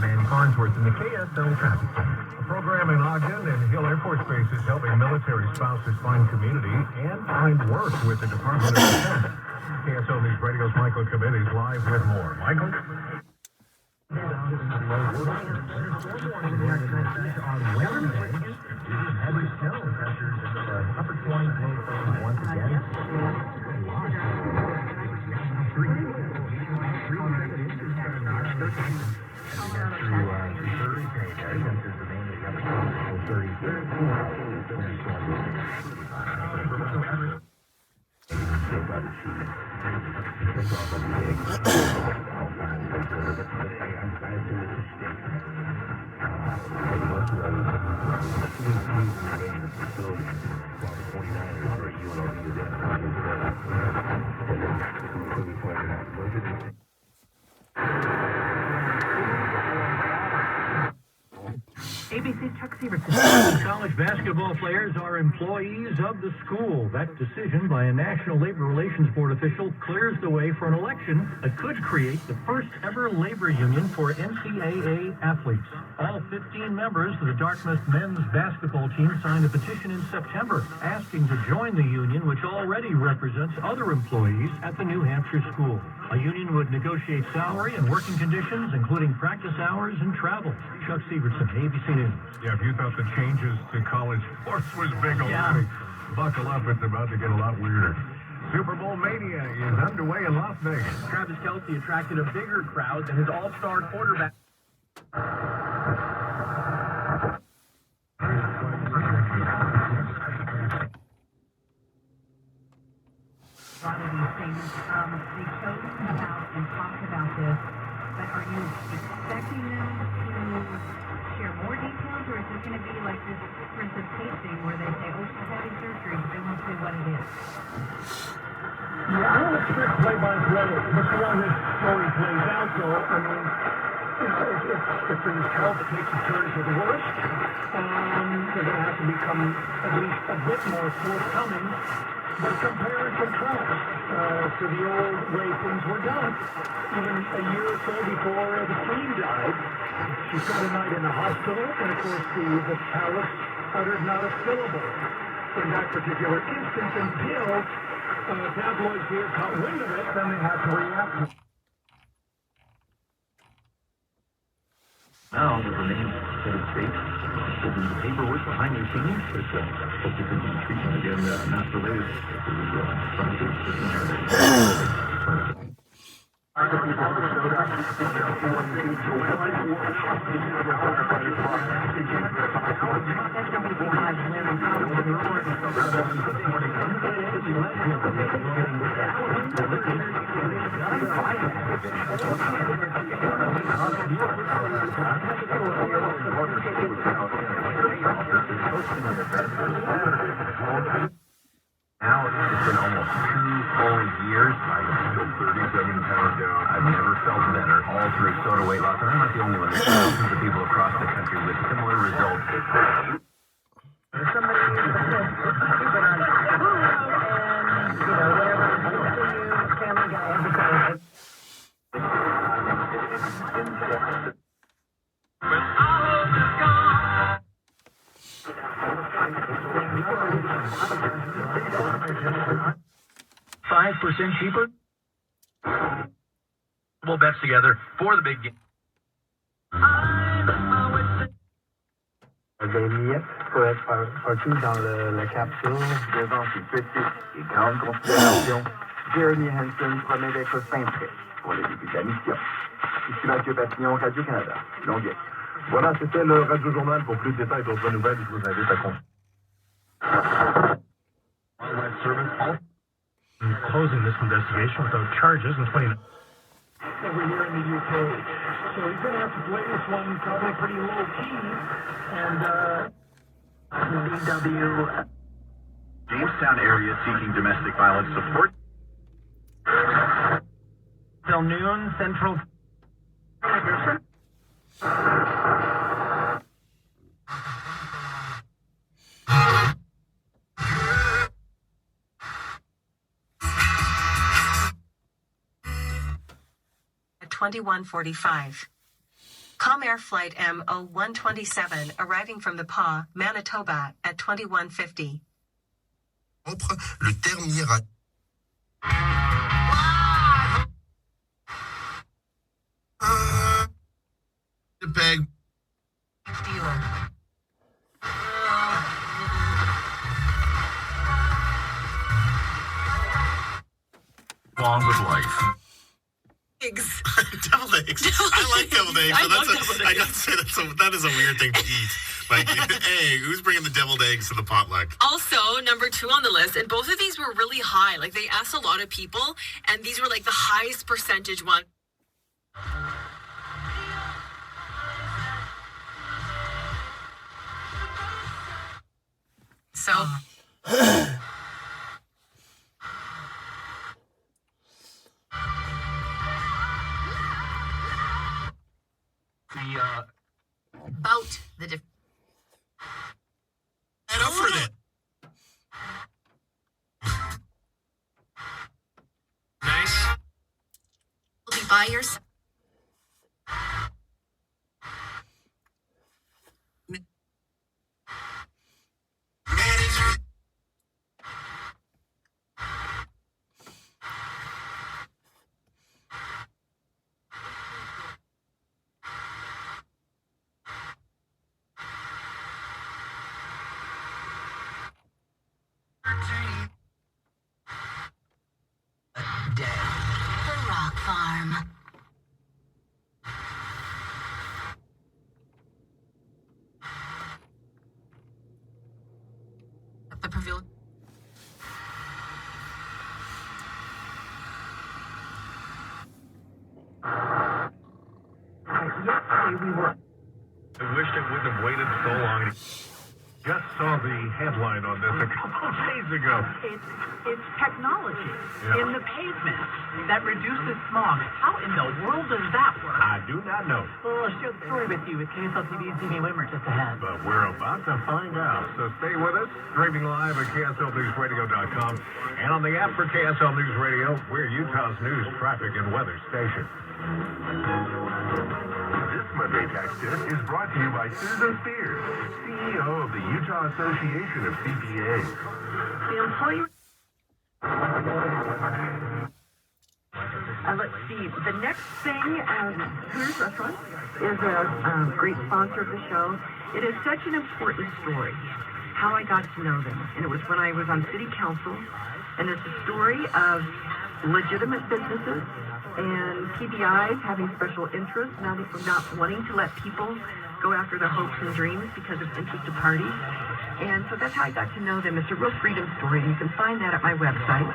I'm Andy Farnsworth in the KSL Traffic Center. A program in Ogden and Hill Air Force Base is helping military spouses find community and find work with the Department of Defense. KSL News Radio's Michael Commit is live with more. Michael? Heavy snow temperatures in the upper 20s, low 30s once again. ABC's Chuck Severson. College basketball players are employees of the school. That decision by a National Labor Relations Board official clears the way for an election that could create the first ever labor union for NCAA athletes. All 15 members of the Dartmouth men's basketball team signed a petition in September asking to join the union, which already represents other employees at the New Hampshire school. A union would negotiate salary and working conditions, including practice hours and travel. Chuck Severson, ABC News. Yeah, if you thought the changes to college sports was big already, buckle up, it's about to get a lot weirder. Super Bowl mania is underway in Las Vegas. Travis Kelce attracted a bigger crowd than his all-star quarterback. A lot of these things, they chose to come out and talk about this, but are you expecting them to share more details, or is it going to be like this Princess Kate thing where they say, oh, she's having surgery, but they won't say what it is? Yeah, I don't expect play-by-play, but see how this story plays out, though. I mean, you know, if there's health takes a turn for the worst, they're going to have to become at least a bit more forthcoming. But compare and contrast to the old way things were done. Even a year or so before the Queen died, she spent a night in a hospital, and of course the palace uttered not a syllable in that particular instance until tabloids here caught wind of it, then they had to react. Now, with the name United States, will be the paperwork behind the scenes. It's hope to continue treatment again, not related to the sponsors. Now it's been almost 2 full years. I'm still 37 pounds down. I've never felt better. All through soda weight loss. I'm not the only one. There's thousands of people across the country with similar results. Somebody keep it on and, you know, whatever happens to you, Family Guy, everything. When all is gone. 5% cheaper? We'll bets together for the big game. Des miettes pour être partout dans la capsule devant ses petites et grandes considérations. Jeremy Hansen promet d'être fin prêt pour le début de la mission. Ici Mathieu Papillon, Radio-Canada, Longueuil. Voilà, c'était le Radio Journal. Pour plus de détails et d'autres nouvelles, je vous invite à consulter. Wildlife Service closing this investigation without charges in 2019. Over here in the UK. So he's going to have to play this one probably pretty low key. And DW. Jamestown area seeking domestic violence support. Till noon, Central. 21:45. Comair Flight MO127 arriving from the PA, Manitoba at 2150. Le terme ira. The peg. Along with life. Eggs. Deviled eggs. I like deviled eggs. I So love that's deviled I eggs. gotta say that is a weird thing to eat. Like, hey, who's bringing the deviled eggs to the potluck? Also, number 2 on the list, and both of these were really high. Like, they asked a lot of people, and these were like the highest percentage one. So, about the difference. Head up for that. Nice. Will be by yourself. Day. The Rock Farm. The pavilion. Yesterday we were. I wished it wouldn't have waited so long. Just saw the headline on this a couple of days ago. It's technology Yeah. in the pavement that reduces smog. How in the world does that work? I do not know, Well, I'll share the story with you with KSLTV's Amy Wimmer just ahead. but we're about to find out. So stay with us, streaming live at KSLNewsRadio.com and on the app for KSL News Radio. We're Utah's news, traffic, and weather station. This Monday Tax Tip is brought to you by Susan Spears, CEO of the Utah Association of CPAs. The employee. Let's see. The next thing, Hooters Restaurant is a great sponsor of the show. It is such an important story, how I got to know them. And it was when I was on city council. And it's a story of legitimate businesses and PBIs having special interests, not wanting to let people go after their hopes and dreams because of interested parties. And so that's how I got to know them. It's a real freedom story, and you can find that at my website.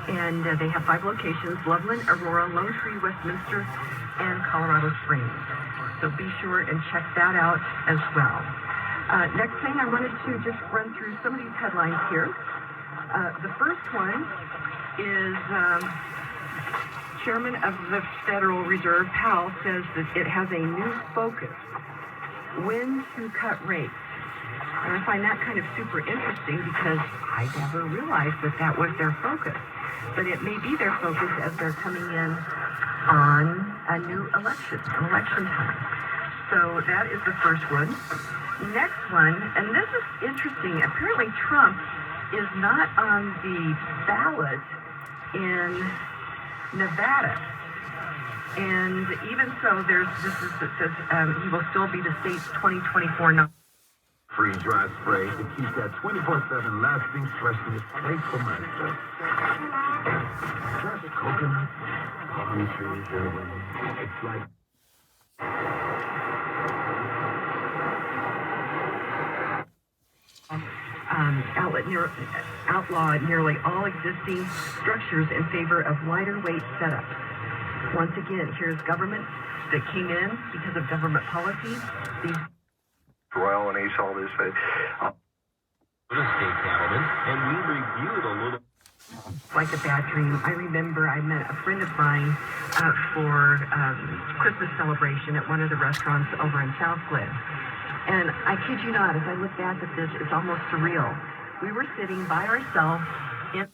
And they have 5 locations: Loveland, Aurora, Lone Tree, Westminster, and Colorado Springs. So be sure and check that out as well. Next thing, I wanted to just run through some of these headlines here. The first one is Chairman of the Federal Reserve, Powell, says that it has a new focus: when to cut rates. And I find that kind of super interesting because I never realized that that was their focus. But it may be their focus as they're coming in on a new election time. So that is the first one. Next one, and this is interesting. Apparently Trump is not on the ballot in Nevada. And even so, it says he will still be the state's 2024 Free dry spray to keep that 24/7 lasting freshness for myself. Just coconut, palm trees, it's like... outlaw nearly all existing structures in favor of lighter weight setups. Once again, here's government that came in because of government policies. Royal and Ace all this. State cattlemen, and we reviewed a little. Like a bad dream. I remember I met a friend of mine for Christmas celebration at one of the restaurants over in Southglen. And I kid you not, as I look back at this, it's almost surreal. We were sitting by ourselves in...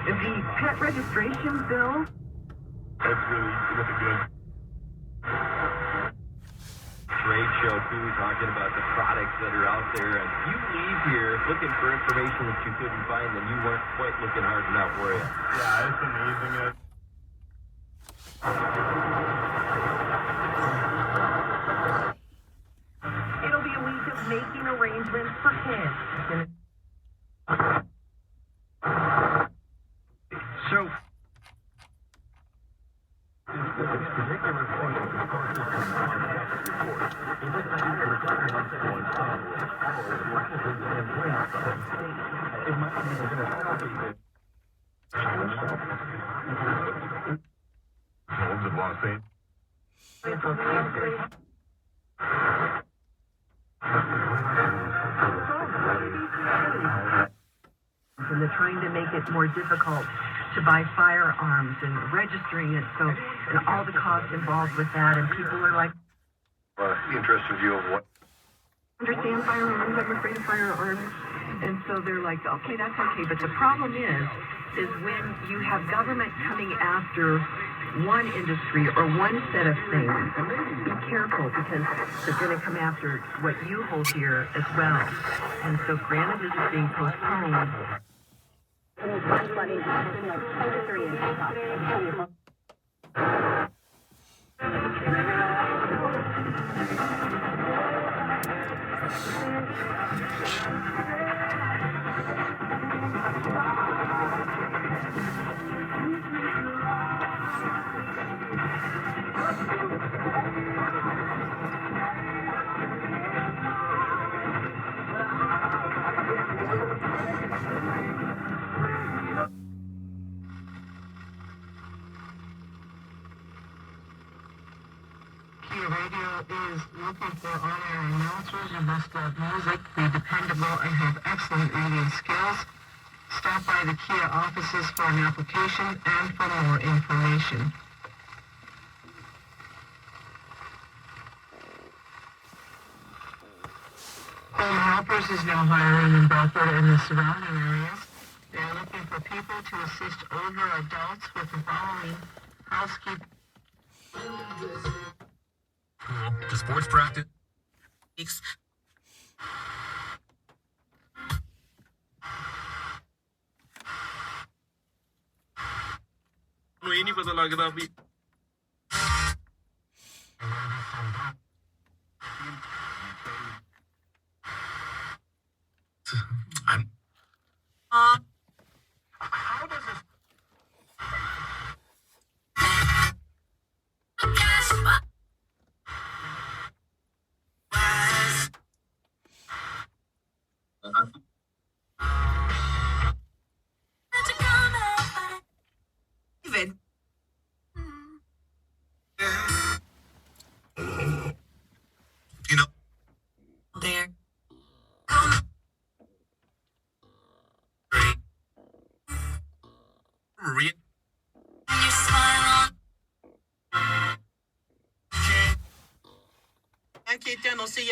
The pet registration bill. That's really good. Trade show too, talking about the products that are out there. And if you leave here looking for information that you couldn't find, then you weren't quite looking hard enough, were you? Yeah, it's amazing. It'll be a week of making arrangements for kids. So, Homes of Los Angeles. And they're trying to make it more difficult to buy firearms and registering it, so, and all the costs involved with that, and people are like, Interested view of what? understand firearms, I'm afraid of firearms, and so they're like, okay, that's okay, but the problem is when you have government coming after one industry or one set of things, be careful because they're going to come after what you hold dear as well. And so granted this is being postponed. Radio is looking for on-air announcers who must love music, be dependable, and have excellent radio skills. Stop by the Kia offices for an application and for more information. Home Helpers is now hiring in Belford and the surrounding areas. They're looking for people to assist older adults with the following: housekeeping. Cool. To sports practice. ये नहीं पता लग रहा अभी How does this? David. You know, There. Maria. Okay, then I'll see you.